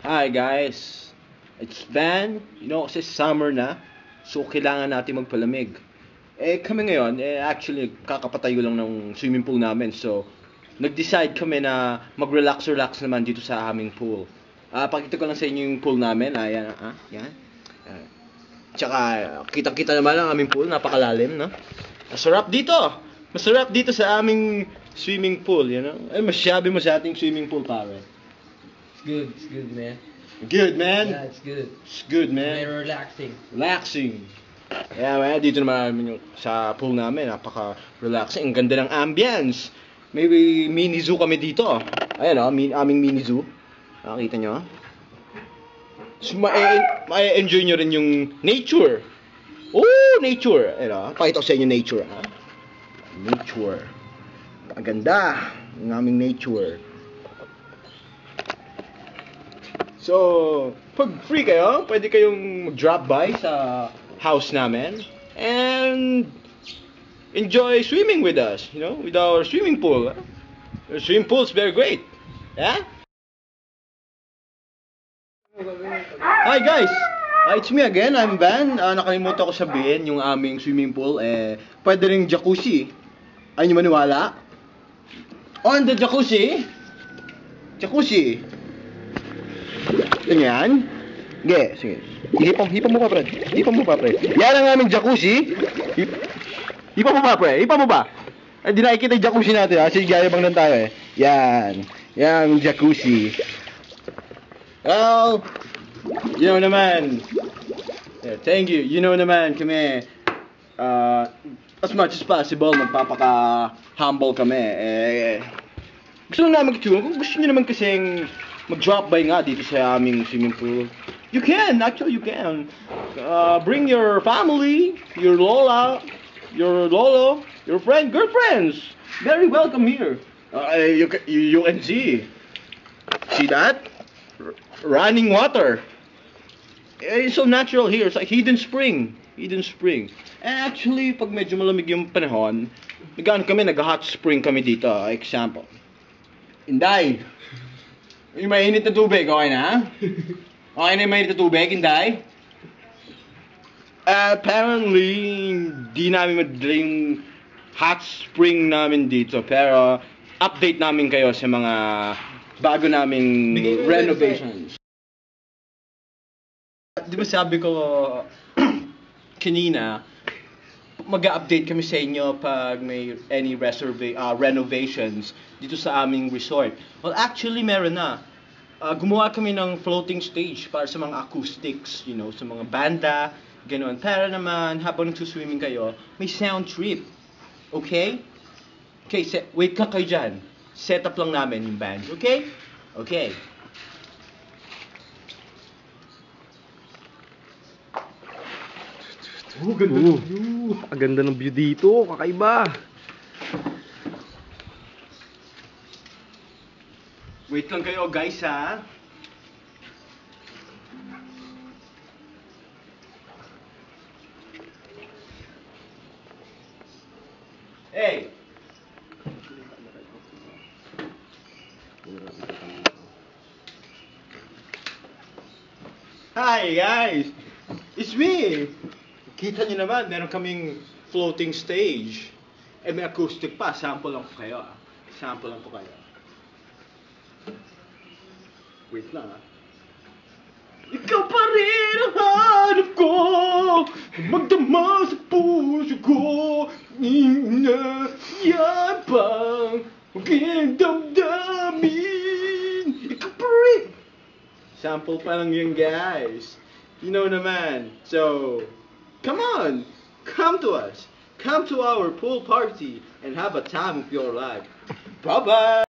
Hi guys, it's Ben. Kasi summer na, so kailangan natin magpalamig. Kami ngayon, actually kakapatayo lang ng swimming pool namin. So nag-decide kami na mag-relax naman dito sa aming pool. Pakita ko lang sa inyo yung pool namin. Ayan, yan. Tsaka kitang-kita naman ang aming pool, napakalalim, no? Masarap dito sa aming swimming pool, Masyabi mo sa ating swimming pool, pare. It's good, man. Good, man. Yeah, it's good. It's good, man. Very relaxing. Yeah, man. Dito naman sa pool namin. Napaka-relaxing. Ang ganda ng ambience. May mini zoo kami dito. Ayan, aming mini zoo. Nakita nyo? So, ma-enjoy nyo rin yung nature. Oh, nature. Ayan, pakita ko sa inyo nature. Nature. Ang ganda ng aming nature. So, pag free kayo, pwede kayong mag-drop by sa house namin and enjoy swimming with us, with our swimming pool. The swimming pool is very great. Yeah? Hi guys! It's me again, I'm Van. Nakalimutan ko sabihin yung aming swimming pool, pwede rin jacuzzi. Ayaw nyo maniwala? On the jacuzzi, ganyan. Sige. Hipa mo pa, Fred. Yan ang aming jacuzzi. Hipa mo ba? Hindi nakikita yung jacuzzi natin, Sige, gayabang lang tayo, Yan. Yan ang jacuzzi. Well, naman. Yeah, thank you. Naman kami, as much as possible, magpapaka-humble kami. Gusto naman kung gusto nyo naman kasing mag-drop by nga dito sa aming swimming pool. You can. Bring your family, your lola, your lolo, your girlfriends. Very welcome here. You can see. See that? Running water. It's so natural here. It's like hidden spring. And actually, pag medyo malamig yung panahon, nag-hot spring kami dito. Example. Inday. Yung mainit na tubig, okay na? Okay na yung mainit na tubig, Inday? Apparently, hindi namin madala yung hot spring namin dito. Pero, update namin kayo sa mga bago naming renovations. Di ba sabi ko kanina, mag-update kami sa inyo pag may any renovations dito sa aming resort. Well, actually, meron na. Gumawa kami ng floating stage para sa mga acoustics, sa mga banda, gano'n. Para naman, habang nagsuswimming kayo, may sound trip. Okay? Okay, wait ka kayo dyan. Set up lang namin yung band. Okay? Okay. Ganda ng view. Ang ganda ng view dito. Kakaiba. Wait lang kayo, guys, ha? Hey! Hi, guys! It's me! Kita nyo naman, meron kaming floating stage. May acoustic pa. Sample lang po kayo. Wait lang, Ikaw pa rin ang hanap ko, magdama sa puso ko, yan pang aking damdamin. Ikaw pa rin. Sample pa lang yun, guys. Naman. So, come on, come to us. Come to our pool party and have a time of your life. Bye-bye!